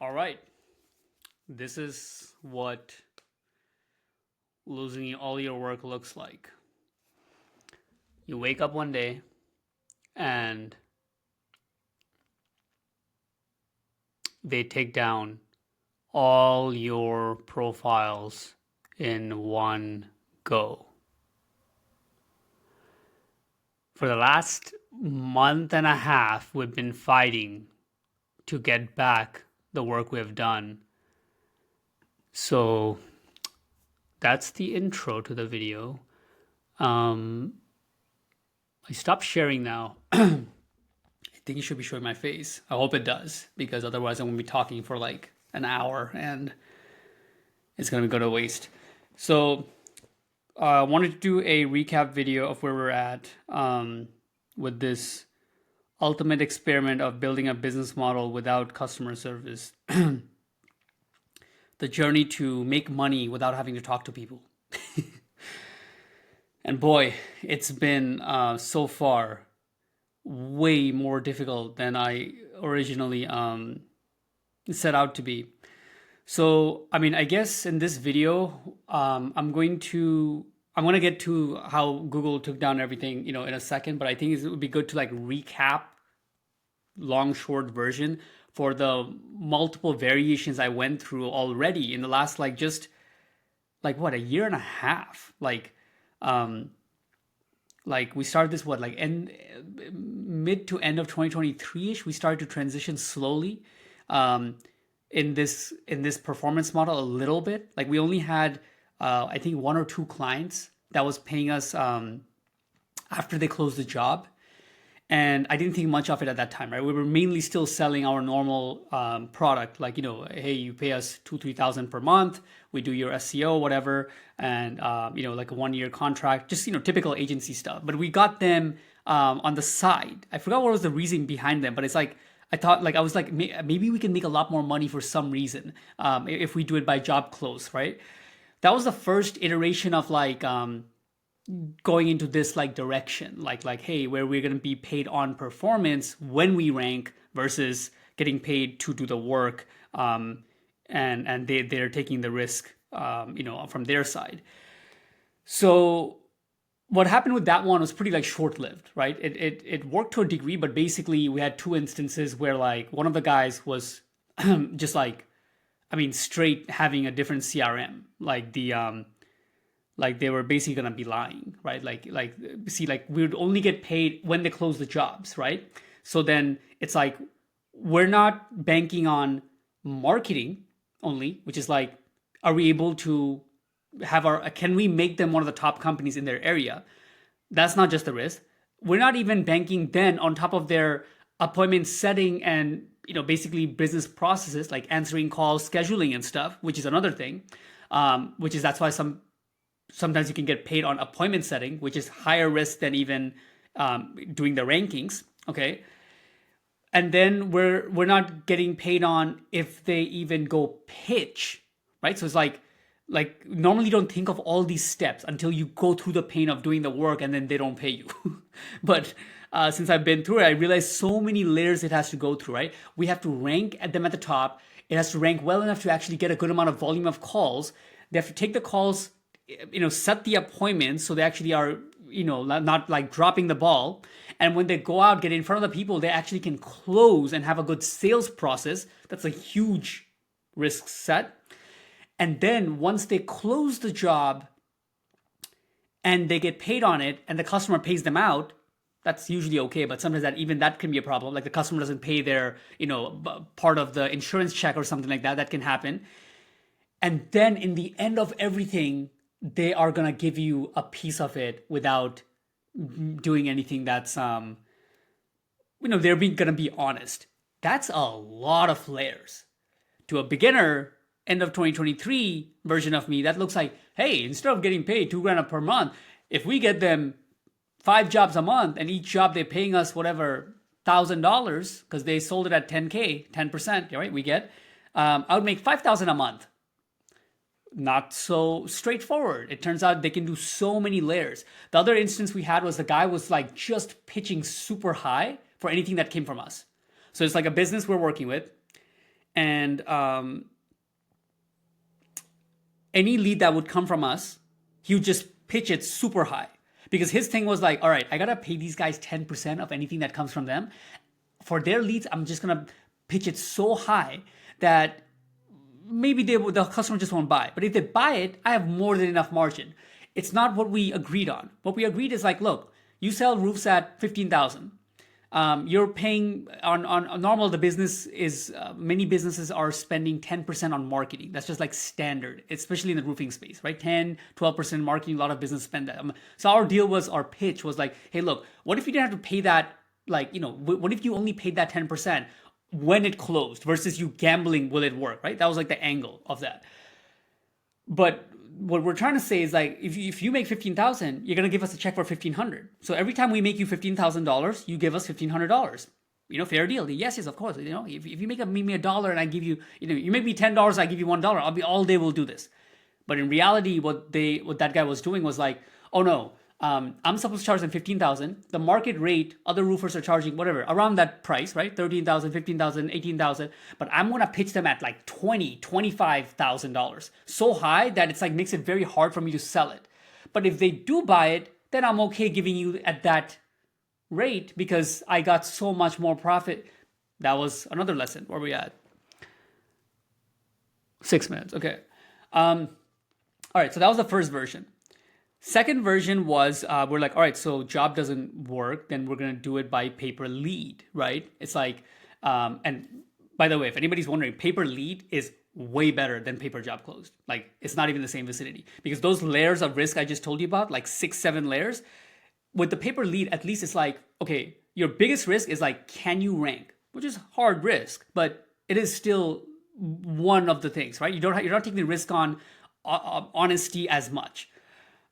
All right. This is what losing all your work looks like. You wake up one day and they take down all your profiles in one go. For the last month and a half, we've been fighting to get back the work we have done. So that's the intro to the video. I stopped sharing now. I think it should be showing my face. I hope it does, because otherwise I'm going to be talking for like an hour and it's going to go to waste. So I wanted to do a recap video of where we're at with this ultimate experiment of building a business model without customer service. The journey to make money without having to talk to people. And boy, it's been so far way more difficult than I originally set out to be. So, I mean, I guess in this video, I'm going to get to how Google took down everything, in a second. But I think it would be good to like recap long short version for the multiple variations I went through already in the last like just like what, a year and a half. Um like we started this what, like end mid to end of 2023ish. We started to transition slowly um in this performance model a little bit. Like we only had I think one or two clients that was paying us after they closed the job, and I didn't think much of it at that time, right? We were mainly still selling our normal product, like, hey, you pay us 2-3 thousand per month, we do your SEO, whatever, and like a 1 year contract, just typical agency stuff. But we got them on the side. I forgot what was the reason behind them, but it's like I thought, like I was like, maybe we can make a lot more money for some reason if we do it by job close, right? That was the first iteration of like going into this like direction, like hey, where we're going to be paid on performance when we rank versus getting paid to do the work, and they're taking the risk, from their side. So what happened with that one was pretty like short-lived, right? It worked to a degree, but basically we had two instances where like one of the guys was just like, I mean, straight having a different CRM, like they were basically gonna be lying, right? Like see, like we would only get paid when they close the jobs, right? So then it's like we're not banking on marketing only, which is like, are we able to have can we make them one of the top companies in their area? That's not just the risk. We're not even banking then on top of their appointment setting and basically business processes like answering calls, scheduling and stuff, which is another thing. Which is, that's why sometimes you can get paid on appointment setting, which is higher risk than even doing the rankings. Okay. And then we're not getting paid on if they even go pitch, right? So it's like normally you don't think of all these steps until you go through the pain of doing the work and then they don't pay you. But since I've been through it, I realized so many layers it has to go through, right? We have to rank at them at the top. It has to rank well enough to actually get a good amount of volume of calls. They have to take the calls, set the appointments so they actually are, not like dropping the ball. And when they go out, get in front of the people, they actually can close and have a good sales process. That's a huge risk set. And then once they close the job and they get paid on it and the customer pays them out, that's usually okay. But sometimes that can be a problem. Like the customer doesn't pay their, part of the insurance check or something like that. That can happen. And then in the end of everything, they are going to give you a piece of it without doing anything that's, they're going to be honest. That's a lot of layers. To a beginner, end of 2023 version of me, that looks like, hey, instead of getting paid 2 grand per month, if we get them 5 jobs a month and each job they're paying us whatever $1,000 because they sold it at 10K, 10%, right? We get, I would make 5,000 a month. Not so straightforward. It turns out they can do so many layers. The other instance we had was the guy was like just pitching super high for anything that came from us. So it's like a business we're working with, And any lead that would come from us, he would just pitch it super high. Because his thing was like, all right, I gotta pay these guys 10% of anything that comes from them. For their leads, I'm just gonna pitch it so high that maybe the customer just won't buy. But if they buy it, I have more than enough margin. It's not what we agreed on. What we agreed is like, look, you sell roofs at 15,000. You're paying on normal. The business is many businesses are spending 10% on marketing. That's just like standard, especially in the roofing space, right? 10-12% marketing. A lot of business spend that. So our pitch was like, hey, look, what if you didn't have to pay that? Like, what if you only paid that 10% when it closed versus you gambling, will it work, right? That was like the angle of that. But what we're trying to say is like, if you make 15,000, you're gonna give us a check for 1,500. So every time we make you $15,000, you give us $1,500. Fair deal. Yes, yes, of course. If you make me $1 and I give you, you make me $10, I give you $1. I'll be all day. We'll do this. But in reality, what that guy was doing was like, oh no, I'm supposed to charge them 15,000. The market rate, other roofers are charging whatever around that price, right? 13,000, 15,000, 18,000. But I'm gonna pitch them at like $25,000, so high that it's like makes it very hard for me to sell it. But if they do buy it, then I'm okay giving you at that rate because I got so much more profit. That was another lesson. Where we at? 6 minutes. Okay. All right. So that was the first version. Second version was we're like, all right, so job doesn't work, then we're gonna do it by paper lead, right? It's like, and by the way, if anybody's wondering, paper lead is way better than paper job closed. Like it's not even the same vicinity because those layers of risk I just told you about, like 6-7 layers, with the paper lead, at least it's like, okay, your biggest risk is like, can you rank, which is hard risk, but it is still one of the things, right? You're not taking the risk on honesty as much.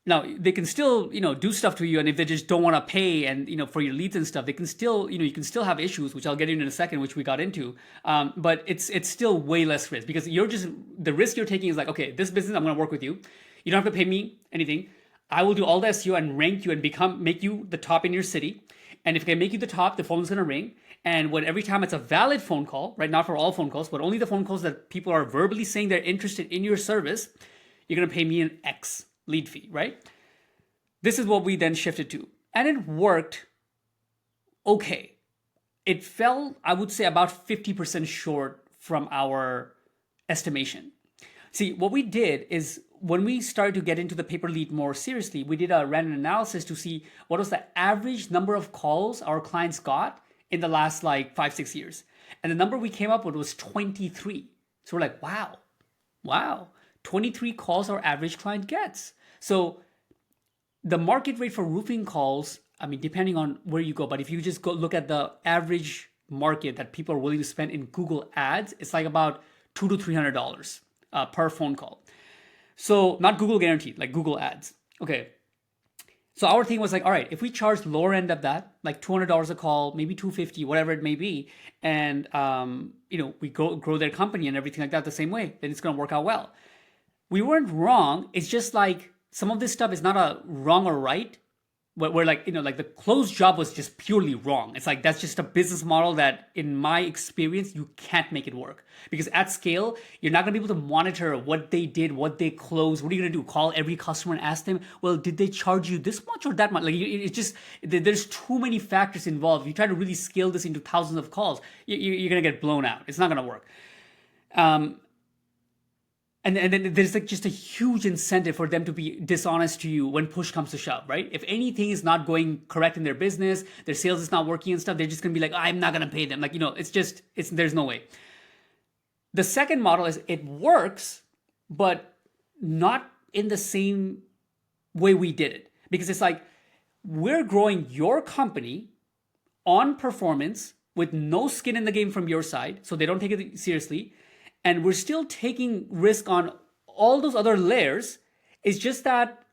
Now they can still, do stuff to you, and if they just don't want to pay, and for your leads and stuff, they can still, you can still have issues, which I'll get into in a second, which we got into. But it's still way less risk because the risk you're taking is like, okay, this business, I'm going to work with you. You don't have to pay me anything. I will do all the SEO and rank you and make you the top in your city. And if I can make you the top, the phone's going to ring. And every time it's a valid phone call, right? Not for all phone calls, but only the phone calls that people are verbally saying they're interested in your service, you're going to pay me an X lead fee, right? This is what we then shifted to. And it worked okay. It fell, I would say, about 50% short from our estimation. See, what we did is when we started to get into the paper lead more seriously, we did a random analysis to see what was the average number of calls our clients got in the last like 5-6 years. And the number we came up with was 23. So we're like, wow, 23 calls our average client gets. So the market rate for roofing calls, I mean, depending on where you go, but if you just go look at the average market that people are willing to spend in Google ads, it's like about $200 to $300 per phone call. So not Google guaranteed, like Google ads. Okay. So our thing was like, all right, if we charge lower end of that, like $200 a call, maybe $250, whatever it may be, and we grow their company and everything like that the same way, then it's going to work out well. We weren't wrong. It's just like some of this stuff is not a wrong or right. Where like, like the closed job was just purely wrong. It's like, that's just a business model that in my experience, you can't make it work. Because at scale, you're not gonna be able to monitor what they did, what they closed. What are you gonna do? Call every customer and ask them, well, did they charge you this much or that much? Like it's just, there's too many factors involved. If you try to really scale this into thousands of calls, you're gonna get blown out. It's not gonna work. And then there's like just a huge incentive for them to be dishonest to you when push comes to shove, right? If anything is not going correct in their business, their sales is not working and stuff, they're just gonna be like, I'm not gonna pay them. Like, there's no way. The second model is it works, but not in the same way we did it. Because it's like, we're growing your company on performance with no skin in the game from your side, so they don't take it seriously. And we're still taking risk on all those other layers. It's just that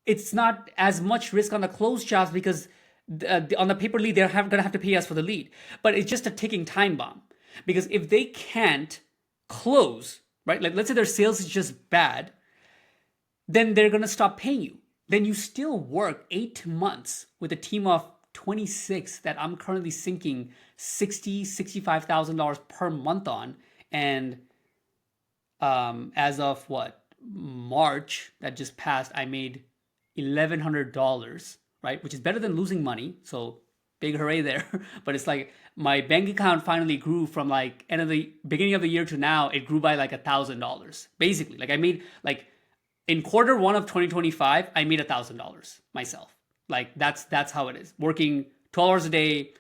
it's not as much risk on the closed jobs because on the paper lead, they're going to have to pay us for the lead. But it's just a ticking time bomb. Because if they can't close, right? Like let's say their sales is just bad, then they're going to stop paying you. Then you still work 8 months with a team of 26 that I'm currently sinking $60,000, $65,000 per month on. And as of what, March that just passed, I made $1,100, right? Which is better than losing money. So big hooray there. But it's like my bank account finally grew from like end of the beginning of the year to now, it grew by like $1,000. Basically, like I made like in quarter one of 2025, I made $1,000 myself. Like that's how it is. Working 12 hours a day,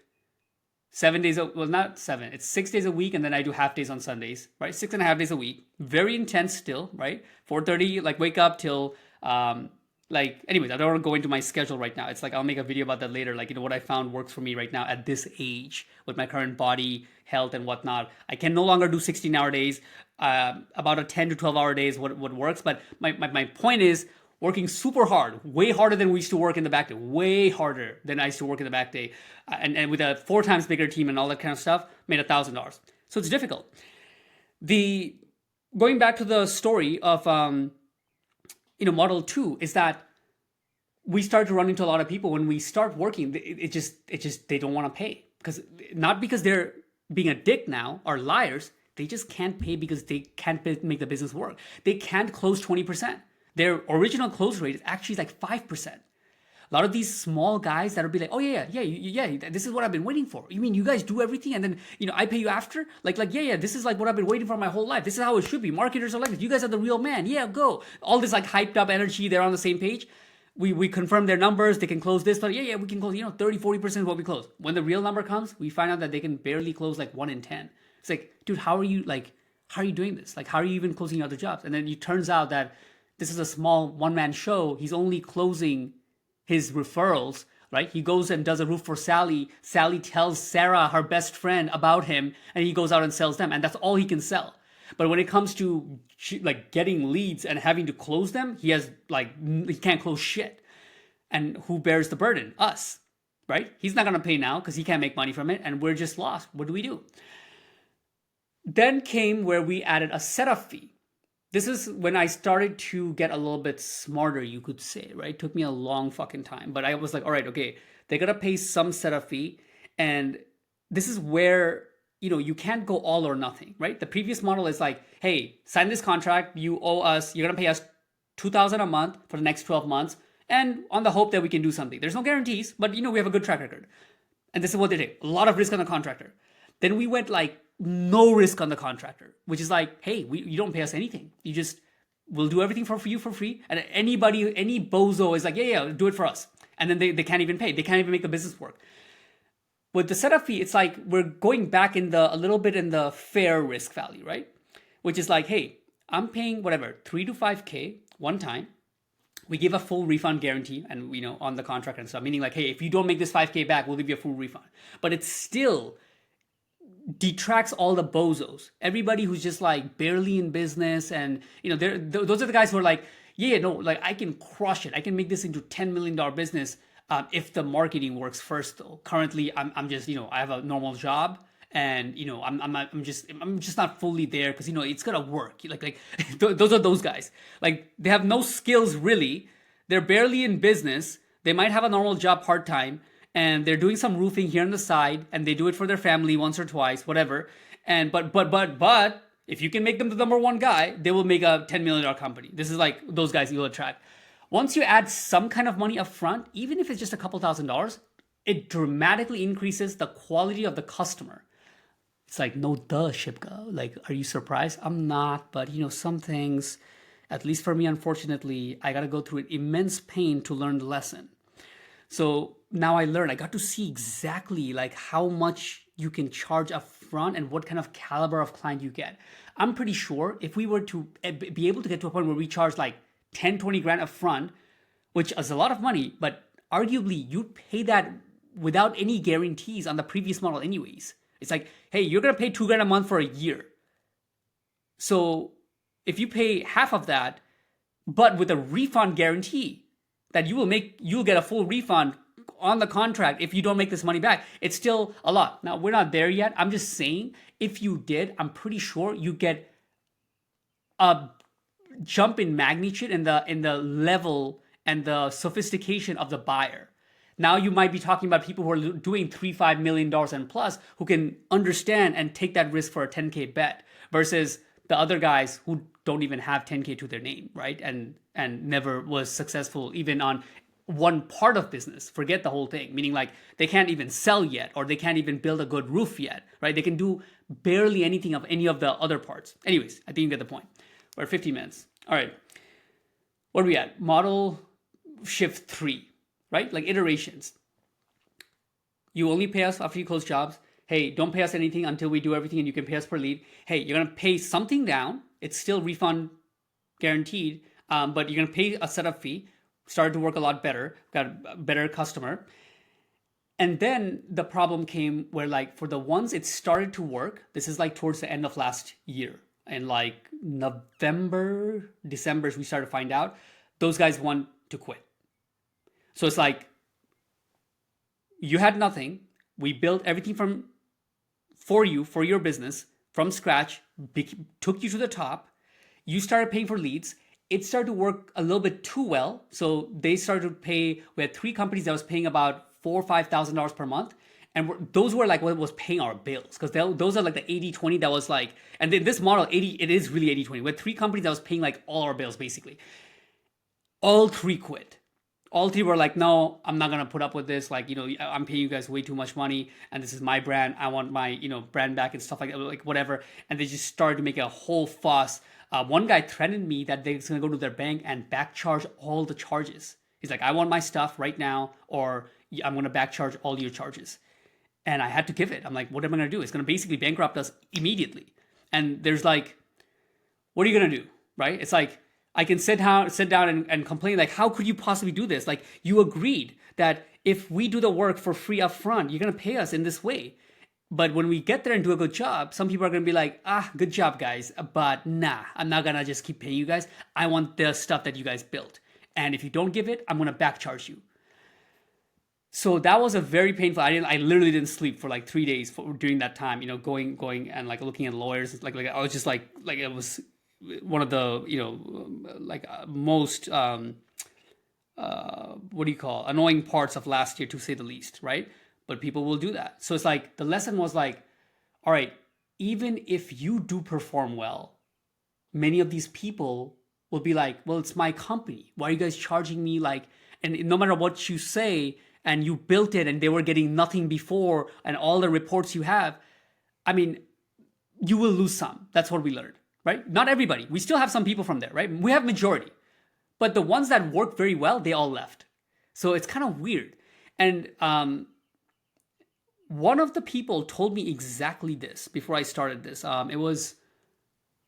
7 days, well, not seven, it's 6 days a week. And then I do half days on Sundays, right? 6.5 days a week. Very intense still, right? 4:30, like wake up till, like, anyways, I don't want to go into my schedule right now. It's like, I'll make a video about that later. Like, what I found works for me right now at this age with my current body health and whatnot. I can no longer do 16-hour days. About a 10 to 12-hour days, what works. But my point is, working super hard, way harder than we used to work in the back day, way harder than I used to work in the back day, and with a 4 times bigger team and all that kind of stuff, made $1,000. So it's difficult. The Going back to the story of Model 2 is that we start to run into a lot of people when we start working. It just they don't want to pay, because not because they're being a dick now or liars. They just can't pay because they can't make the business work. They can't close 20%. Their original close rate is actually like 5%. A lot of these small guys that'll be like, oh yeah, this is what I've been waiting for. You mean you guys do everything and then I pay you after? Like yeah, this is like what I've been waiting for my whole life. This is how it should be. Marketers are like this. You guys are the real man. Yeah, go. All this like hyped up energy. They're on the same page. We confirm their numbers. They can close this, but yeah, we can close 30-40% of what we close. When the real number comes, we find out that they can barely close like 1 in 10. It's like, dude, how are you doing this? Like, how are you even closing other jobs? And then it turns out that this is a small one-man show. He's only closing his referrals, right? He goes and does a roof for Sally. Sally tells Sarah, her best friend, about him, and he goes out and sells them, and that's all he can sell. But when it comes to like getting leads and having to close them, he can't close shit. And who bears the burden? Us, right? He's not gonna pay now because he can't make money from it, and we're just lost. What do we do? Then came where we added a setup fee. This is when I started to get a little bit smarter, you could say, right? It took me a long fucking time, but I was like, all right, okay, they gotta pay some setup fee. And this is where, you can't go all or nothing, right? The previous model is like, hey, sign this contract, you owe us, you're gonna pay us $2,000 a month for the next 12 months, and on the hope that we can do something. There's no guarantees, but we have a good track record. And this is what they take, a lot of risk on the contractor. Then we went like, no risk on the contractor, which is like, hey, you don't pay us anything. We'll do everything for you for free. And any bozo is like, yeah, do it for us. And then they can't even pay. They can't even make the business work. With the setup fee, it's like we're going back a little bit in the fair risk value, right? Which is like, hey, I'm paying whatever, 3 to 5K one time. We give a full refund guarantee and, on the contract and stuff, meaning like, hey, if you don't make this 5K back, we'll give you a full refund. But it's still detracts all the bozos, everybody who's just like barely in business, and those are the guys who are like, I can crush it, I can make this into $10 million business if the marketing works first. Though currently I'm just I have a normal job, and I'm just not fully there because it's gonna work. Those are those guys. Like, they have no skills really, they're barely in business, they might have a normal job part-time, and they're doing some roofing here on the side, and they do it for their family once or twice, whatever. And but if you can make them the number one guy, they will make a $10 million company. This is like those guys you'll attract. Once you add some kind of money up front, even if it's just a couple $1,000s, it dramatically increases the quality of the customer. It's like, no duh, Shipka. Like, are you surprised? I'm not, but some things, at least for me, unfortunately, I gotta go through an immense pain to learn the lesson. So now I got to see exactly like how much you can charge up front and what kind of caliber of client you get. I'm pretty sure if we were to be able to get to a point where we charge like 10, 20 grand up front, which is a lot of money, but arguably you'd pay that without any guarantees on the previous model anyways. It's like, hey, you're going to pay 2 grand a month for a year. So if you pay half of that, but with a refund guarantee, that you'll get a full refund on the contract if you don't make this money back, it's still a lot. Now, we're not there yet. I'm just saying, if you did, I'm pretty sure you get a jump in magnitude in the level and the sophistication of the buyer. Now you might be talking about people who are doing $3-5 million and plus who can understand and take that risk for a 10K bet versus the other guys who don't even have 10K to their name, right? And never was successful even on one part of business. Forget the whole thing, meaning like they can't even sell yet or they can't even build a good roof yet, right? They can do barely anything of any of the other parts. Anyways, I think you get the point. We're at 15 minutes. All right. What are we at? Model shift 3, right? Like iterations. You only pay us after you close jobs. Hey, don't pay us anything until we do everything and you can pay us per lead. Hey, you're going to pay something down. It's still refund guaranteed, but you're going to pay a setup fee. Started to work a lot better, got a better customer. And then the problem came where like for the ones it started to work, this is like towards the end of last year. And like November, December, we started to find out those guys want to quit. So it's like, you had nothing. We built everything for you, for your business, from scratch, took you to the top. You started paying for leads. It started to work a little bit too well. So they started to pay, we had 3 companies that was paying about $4,000 or $5,000 per month. And those were like what was paying our bills. Because those are like the 80-20 that was like, and then this model, it is really 80-20. We had 3 companies that was paying like all our bills basically. All 3 quit. All 3 were like, no, I'm not going to put up with this. Like, I'm paying you guys way too much money and this is my brand. I want my, brand back and stuff like whatever. And they just started to make a whole fuss. One guy threatened me that they're going to go to their bank and back charge all the charges. He's like, I want my stuff right now or I'm going to back charge all your charges. And I had to give it. I'm like, what am I going to do? It's going to basically bankrupt us immediately. And there's like, what are you going to do? Right? It's like, I can sit down and complain, like, how could you possibly do this? Like, you agreed that if we do the work for free up front, you're going to pay us in this way. But when we get there and do a good job, some people are going to be like, good job, guys. But nah, I'm not going to just keep paying you guys. I want the stuff that you guys built. And if you don't give it, I'm going to back charge you. So that was a very painful. I literally didn't sleep for like 3 days during that time. Going and like looking at lawyers. Like I was just like it was one of the most annoying parts of last year, to say the least, right? But people will do that. So it's like the lesson was like, all right, even if you do perform well, many of these people will be like, well, it's my company. Why are you guys charging me? Like, and no matter what you say, and you built it and they were getting nothing before and all the reports you have, I mean, you will lose some. That's what we learned, right? Not everybody. We still have some people from there, right? We have majority. But the ones that worked very well, they all left. So it's kind of weird. And one of the people told me exactly this before I started this. It was,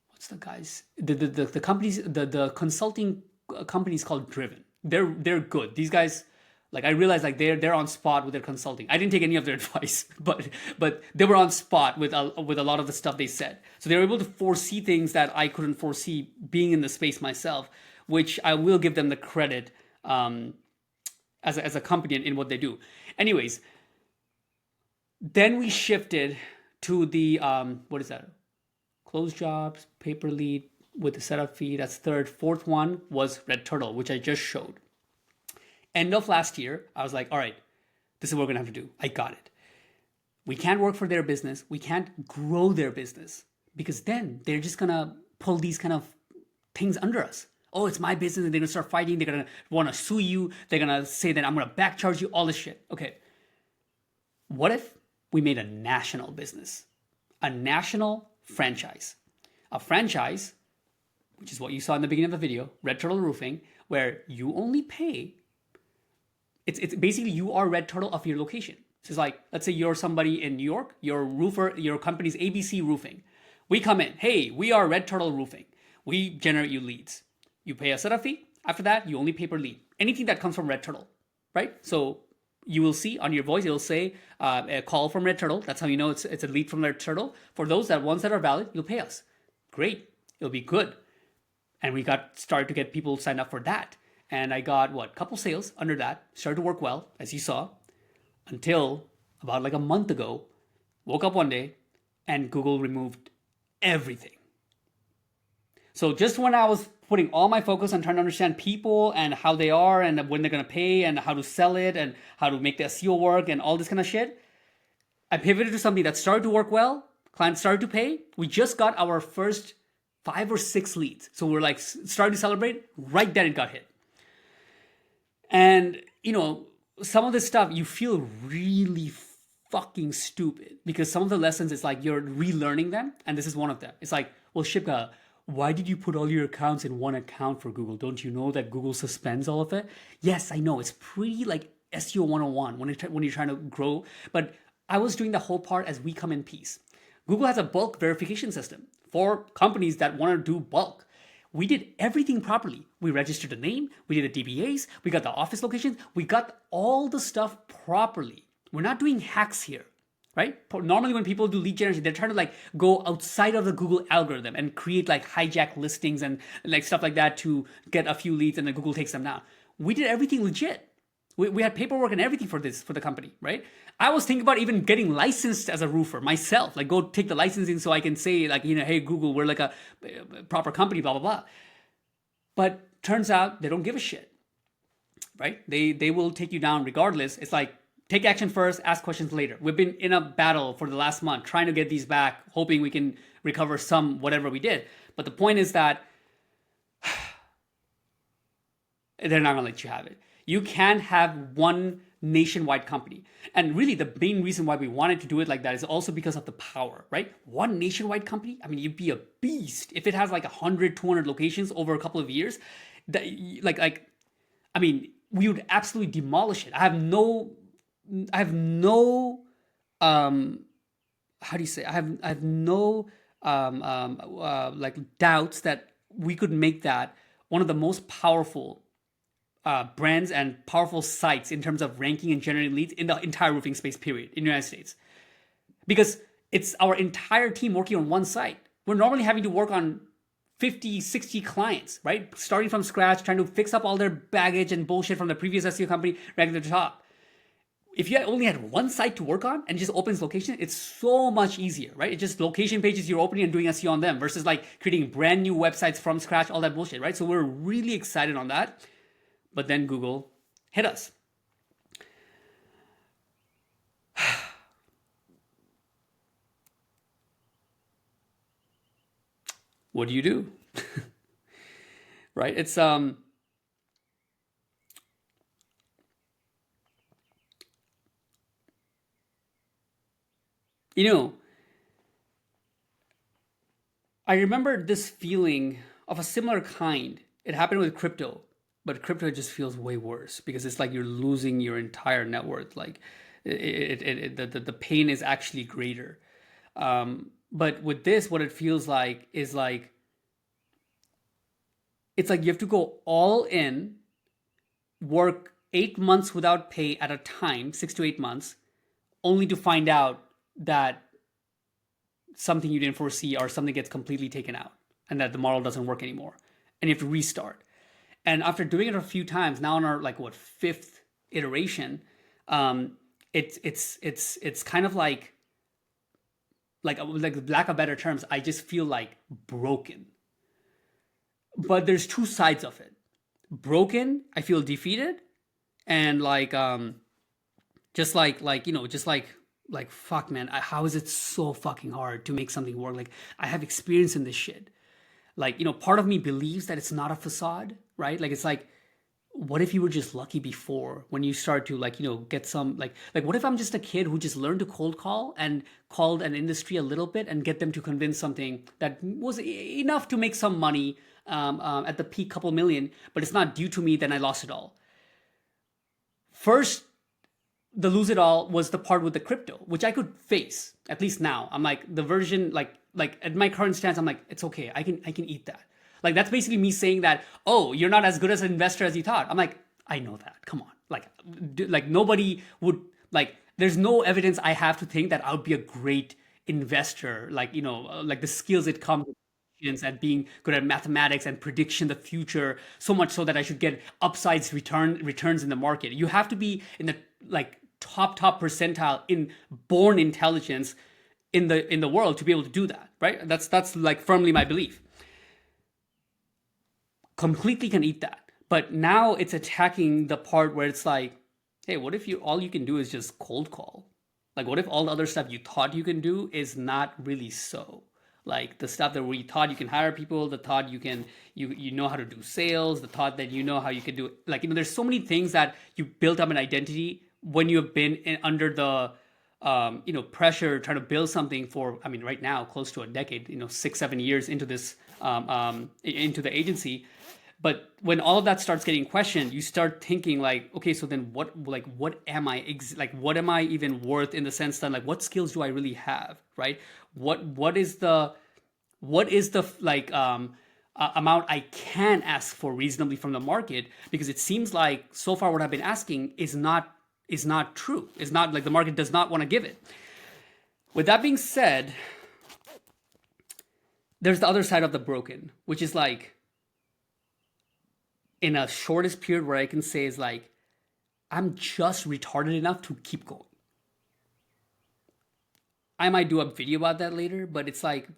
what's the guys? The companies, the consulting companies called Driven. They're good. These guys, like I realized like they're on spot with their consulting. I didn't take any of their advice, but they were on spot with a lot of the stuff they said. So they were able to foresee things that I couldn't foresee being in the space myself, which I will give them the credit as a company in what they do. Anyways, then we shifted to the what is that? Closed jobs, paper lead with the setup fee. That's third. Fourth one was Red Turtle, which I just showed. End of last year, I was like, all right, this is what we're going to have to do. I got it. We can't work for their business. We can't grow their business because then they're just going to pull these kind of things under us. Oh, it's my business. And they're going to start fighting. They're going to want to sue you. They're going to say that I'm going to back charge you, all this shit. Okay. What if we made a national business, a national franchise, a franchise, which is what you saw in the beginning of the video, Red Turtle Roofing, where you only pay. It's basically you are Red Turtle of your location. So it's like, let's say you're somebody in New York, your roofer, your company's ABC Roofing. We come in, hey, we are Red Turtle Roofing. We generate you leads. You pay a setup fee. After that, you only pay per lead. Anything that comes from Red Turtle, right? So you will see on your voice, it'll say a call from Red Turtle. That's how you know it's a lead from Red Turtle. For those ones that are valid, you'll pay us. Great. It'll be good. And we started to get people signed up for that. And I got, couple sales under that. Started to work well, as you saw, until about like a month ago, woke up one day and Google removed everything. So just when I was putting all my focus on trying to understand people and how they are and when they're gonna pay and how to sell it and how to make the SEO work and all this kind of shit. I pivoted to something that started to work well. Clients started to pay. We just got our first 5 or 6 leads. So we're like starting to celebrate. Right then it got hit. And, some of this stuff you feel really fucking stupid because some of the lessons it's like you're relearning them. And this is one of them. It's like, well, Shipka, why did you put all your accounts in one account for Google? Don't you know that Google suspends all of it? Yes, I know. It's pretty like SEO 101 when you're trying to grow. But I was doing the whole part as we come in peace. Google has a bulk verification system for companies that want to do bulk. We did everything properly. We registered the name, we did the DBAs, we got the office locations, we got all the stuff properly. We're not doing hacks here, right? Normally when people do lead generation, they're trying to like go outside of the Google algorithm and create like hijack listings and like stuff like that to get a few leads and then Google takes them down. We did everything legit. We had paperwork and everything for the company, right? I was thinking about even getting licensed as a roofer myself, like go take the licensing so I can say like, hey, Google, we're like a proper company, blah, blah, blah. But turns out they don't give a shit, right? They will take you down regardless. It's like, take action first, ask questions later. We've been in a battle for the last month, trying to get these back, hoping we can recover some, whatever we did. But the point is that they're not gonna let you have it. You can have one nationwide company. And really the main reason why we wanted to do it like that is also because of the power, right? One nationwide company, I mean, you'd be a beast. If it has like 100, 200 locations over a couple of years, that, I mean, we would absolutely demolish it. I have no how do you say? I have no like doubts that we could make that one of the most powerful brands and powerful sites in terms of ranking and generating leads in the entire roofing space, period, in the United States. Because it's our entire team working on one site. We're normally having to work on 50, 60 clients, right? Starting from scratch, trying to fix up all their baggage and bullshit from the previous SEO company, ranking to the top. If you only had one site to work on and just opens location, it's so much easier, right? It's just location pages you're opening and doing SEO on them versus like creating brand new websites from scratch, all that bullshit, right? So we're really excited on that. But then Google hit us. What do you do? Right? It's I remember this feeling of a similar kind. It happened with crypto, but crypto just feels way worse because it's like you're losing your entire net worth. Like the pain is actually greater. But with this, what it feels like is like it's like you have to go all in, work 8 months without pay at a time, 6 to 8 months, only to find out that something you didn't foresee or something gets completely taken out and that the model doesn't work anymore and you have to restart. And after doing it a few times, now on our like what fifth iteration, it's kind of like lack of better terms, I just feel like broken. But there's two sides of it. Broken, I feel defeated, and like fuck man, how is it so fucking hard to make something work? Like I have experience in this shit. Like, part of me believes that it's not a facade, right? Like it's like, what if you were just lucky before when you start to get some like what if I'm just a kid who just learned to cold call and called an industry a little bit and get them to convince something that was enough to make some money at the peak couple million, but it's not due to me, then I lost it all. First, the lose it all was the part with the crypto, which I could face. At least now, I'm like the version like at my current stance, I'm like it's okay. I can eat that. Like that's basically me saying that, oh, you're not as good as an investor as you thought. I'm like, I know that. Come on, like nobody would like. There's no evidence I have to think that I would be a great investor. Like like the skills it comes with at being good at mathematics and prediction the future, so much so that I should get upsides returns in the market. You have to be in the like top percentile in born intelligence in the world to be able to do that, right? That's like firmly my belief. completely can eat that. But now it's attacking the part where it's like, hey, what if you all you can do is just cold call? Like, what if all the other stuff you thought you can do is not really so? Like the stuff that we thought you can hire people, the thought you can you know how to do sales, the thought that you know how you could do, like, there's so many things that you built up an identity when you have been under the pressure trying to build something for, I mean, right now close to a decade, 6 7 years into this into the agency. But when all of that starts getting questioned, you start thinking like, okay, so then what am I what am I even worth, in the sense that, like, what skills do I really have, right? What is the amount I can ask for reasonably from the market? Because it seems like so far what I've been asking is not true. It's not like the market does not want to give it. With that being said, there's the other side of the broken, which is like, in a shortest period where I can say is like, I'm just retarded enough to keep going. I might do a video about that later, but it's like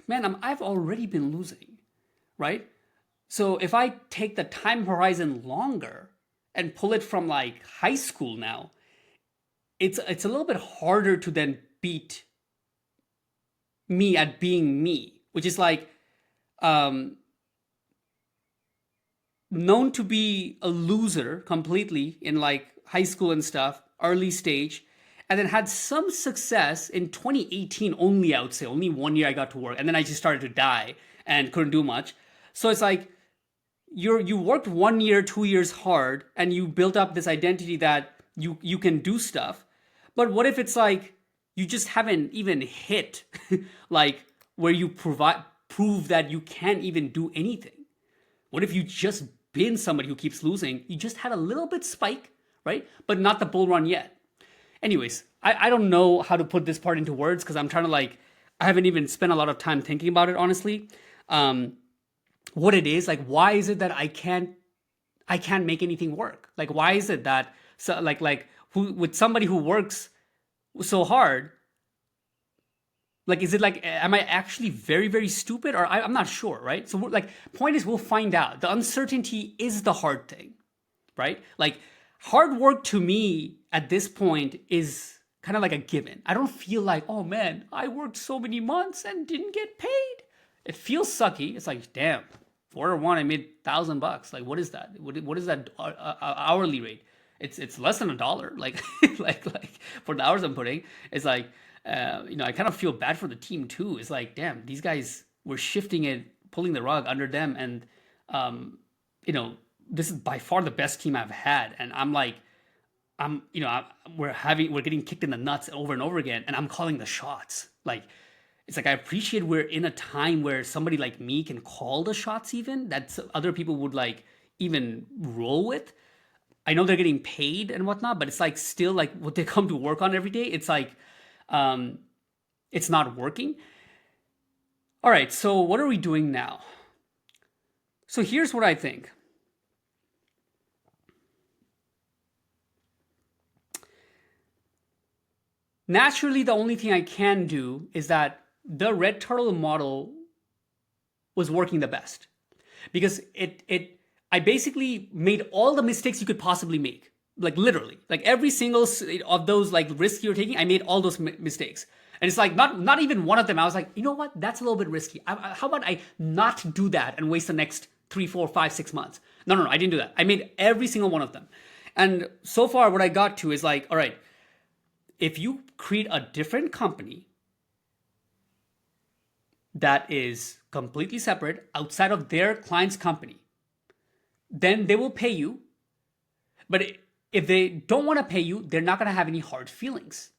man, I've already been losing, right? So if I take the time horizon longer and pull it from like high school now, it's a little bit harder to then beat me at being me, which is like, known to be a loser completely in like high school and stuff, early stage, and then had some success in 2018 only, I would say. Only 1 year I got to work, and then I just started to die and couldn't do much. So it's like, you worked 1 year, 2 years hard, and you built up this identity that you can do stuff. But what if it's like you just haven't even hit like where you prove that you can't even do anything? What if you just been somebody who keeps losing? You just had a little bit spike, right? But not the bull run yet. Anyways, I don't know how to put this part into words, because I'm trying to I haven't even spent a lot of time thinking about it, honestly. What it is, like, why is it that I can't make anything work? Like, why is it that, so who, with somebody who works so hard, like, is it like, am I actually very, very stupid? Or I'm not sure, right? So point is, we'll find out. The uncertainty is the hard thing, right? Like, hard work to me at this point is kind of like a given. I don't feel like, oh man, I worked so many months and didn't get paid. It feels sucky. It's like, damn, 4 or 1, I made $1,000. Like, what is that? What is that hourly rate? It's less than $1. Like, like for the hours I'm putting, it's like, I kind of feel bad for the team too. It's like, damn, these guys were shifting it, pulling the rug under them, and this is by far the best team I've had, and I'm like, we're getting kicked in the nuts over and over again, and I'm calling the shots. Like, it's like, I appreciate we're in a time where somebody like me can call the shots, even that other people would like even roll with. I know they're getting paid and whatnot, but it's like, still, like, what they come to work on every day, it's like, it's not working. All right, so what are we doing now? So here's what I think. Naturally, the only thing I can do is that the Red Turtle model was working the best, because I basically made all the mistakes you could possibly make. Like, literally, like every single of those like risks you're taking, I made all those mistakes. And it's like, not even one of them I was like, you know what, that's a little bit risky. How about I not do that and waste the next 3 4 5 6 months? No, I didn't do that. I made every single one of them. And so far what I got to is like, all right, if you create a different company that is completely separate outside of their client's company, then they will pay you. But if they don't want to pay you, they're not going to have any hard feelings.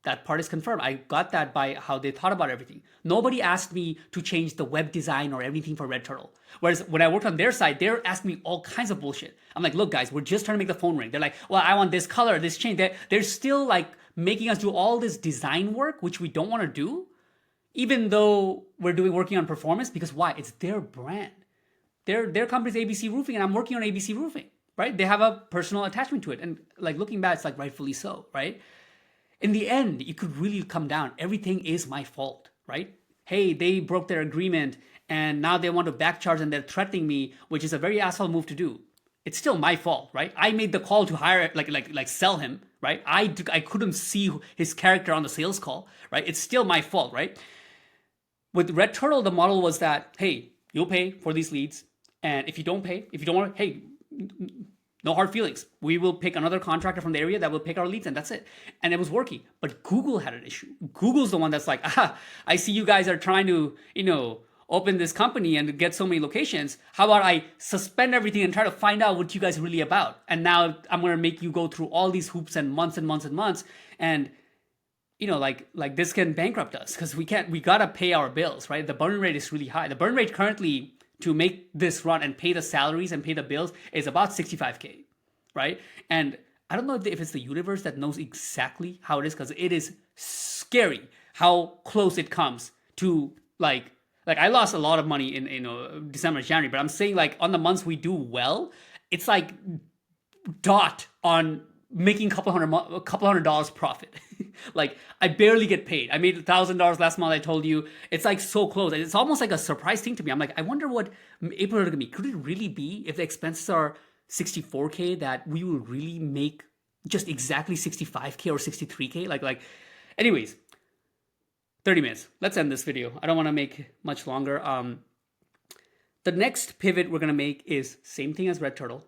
That part is confirmed. I got that by how they thought about everything. Nobody asked me to change the web design or anything for Red Turtle. Whereas when I worked on their side, they're asking me all kinds of bullshit. I'm like, look guys, we're just trying to make the phone ring. They're like, well, I want this color, this change. They're still like making us do all this design work, which we don't want to do, even though we're working on performance. Because why? It's their brand. Their company's ABC Roofing, and I'm working on ABC Roofing, right? They have a personal attachment to it. And like, looking back, it's like rightfully so, right? In the end, it could really come down, everything is my fault, right? Hey, they broke their agreement and now they want to back charge and they're threatening me, which is a very asshole move to do. It's still my fault, right? I made the call to hire, like sell him, right? I couldn't see his character on the sales call, right? It's still my fault, right? With Red Turtle, the model was that, hey, you'll pay for these leads, and if you don't pay, if you don't want, hey, no hard feelings. We will pick another contractor from the area that will pick our leads, and that's it. And it was working. But Google had an issue. Google's the one that's like, I see you guys are trying to, open this company and get so many locations. How about I suspend everything and try to find out what you guys are really about? And now I'm going to make you go through all these hoops and months and months and months. And like this can bankrupt us because we gotta pay our bills, right? The burn rate is really high. The burn rate currently to make this run and pay the salaries and pay the bills is about 65K, right? And I don't know if it's the universe that knows exactly how it is, because it is scary how close it comes to like I lost a lot of money in December, January, but I'm saying like on the months we do well, it's like dot on making a couple hundred dollars profit. Like I barely get paid. I made $1,000 last month. I told you it's like so close. It's almost like a surprise thing to me. I'm like, I wonder what April is gonna be. Could it really be if the expenses are 64K that we will really make just exactly 65K or 63K? Anyways, 30 minutes. Let's end this video. I don't want to make much longer. The next pivot we're gonna make is same thing as Red Turtle,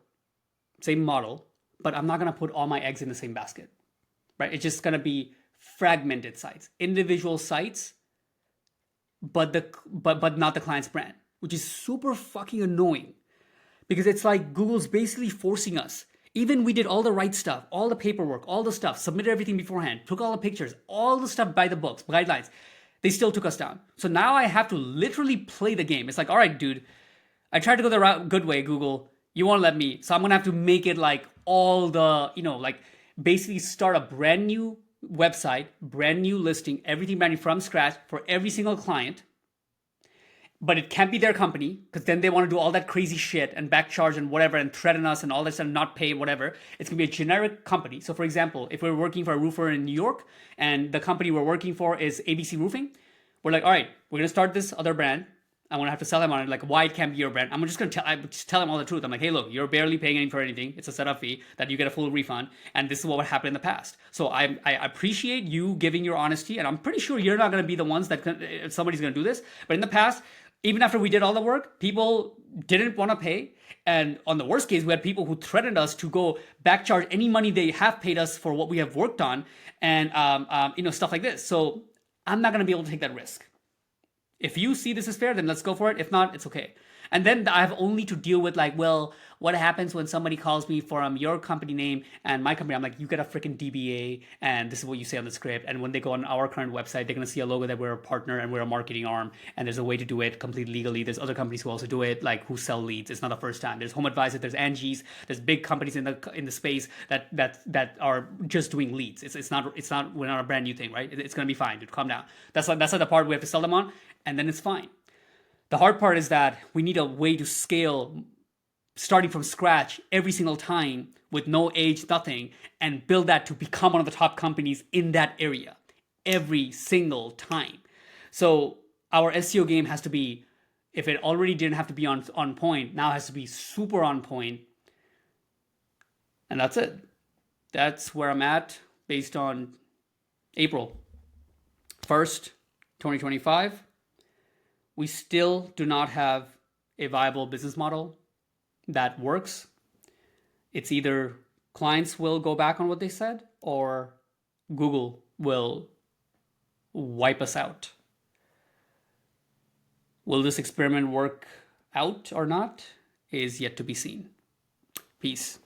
same model, but I'm not gonna put all my eggs in the same basket, right? It's just gonna be fragmented sites, individual sites, but not the client's brand, which is super fucking annoying because it's like Google's basically forcing us. Even we did all the right stuff, all the paperwork, all the stuff, submitted everything beforehand, took all the pictures, all the stuff by the books, guidelines. They still took us down. So now I have to literally play the game. It's like, all right, dude, I tried to go the good way, Google. You won't let me. So I'm gonna have to make it like all the, basically start a brand new website, brand new listing, everything brand new from scratch for every single client. But it can't be their company because then they want to do all that crazy shit and back charge and whatever and threaten us and all this and not pay whatever. It's gonna be a generic company. So for example, if we're working for a roofer in New York and the company we're working for is ABC Roofing, we're like, all right, we're gonna start this other brand. I'm gonna have to sell them on it, like why it can't be your brand. I'm just gonna tell them all the truth. I'm like, hey, look, you're barely paying any for anything. It's a setup fee that you get a full refund, and this is what happened in the past. So I appreciate you giving your honesty, and I'm pretty sure you're not gonna be the ones that somebody's gonna do this. But in the past, even after we did all the work, people didn't want to pay, and on the worst case, we had people who threatened us to go back charge any money they have paid us for what we have worked on, and stuff like this. So I'm not gonna be able to take that risk. If you see this is fair, then let's go for it. If not, it's okay. And then I have only to deal with like, well, what happens when somebody calls me from your company name and my company? I'm like, you get a freaking DBA and this is what you say on the script. And when they go on our current website, they're going to see a logo that we're a partner and we're a marketing arm. And there's a way to do it completely legally. There's other companies who also do it, like who sell leads. It's not the first time. There's Home Advisor, there's Angie's, there's big companies in the space that are just doing leads. We're not a brand new thing, right? It's going to be fine, dude. Calm down. That's like the part we have to sell them on, and then it's fine. The hard part is that we need a way to scale starting from scratch every single time with no age, nothing, and build that to become one of the top companies in that area every single time. So our SEO game has to be, if it already didn't have to be on point, now it has to be super on point. And that's it. That's where I'm at based on April 1st, 2025. We still do not have a viable business model that works. It's either clients will go back on what they said or Google will wipe us out. Will this experiment work out or not is yet to be seen. Peace.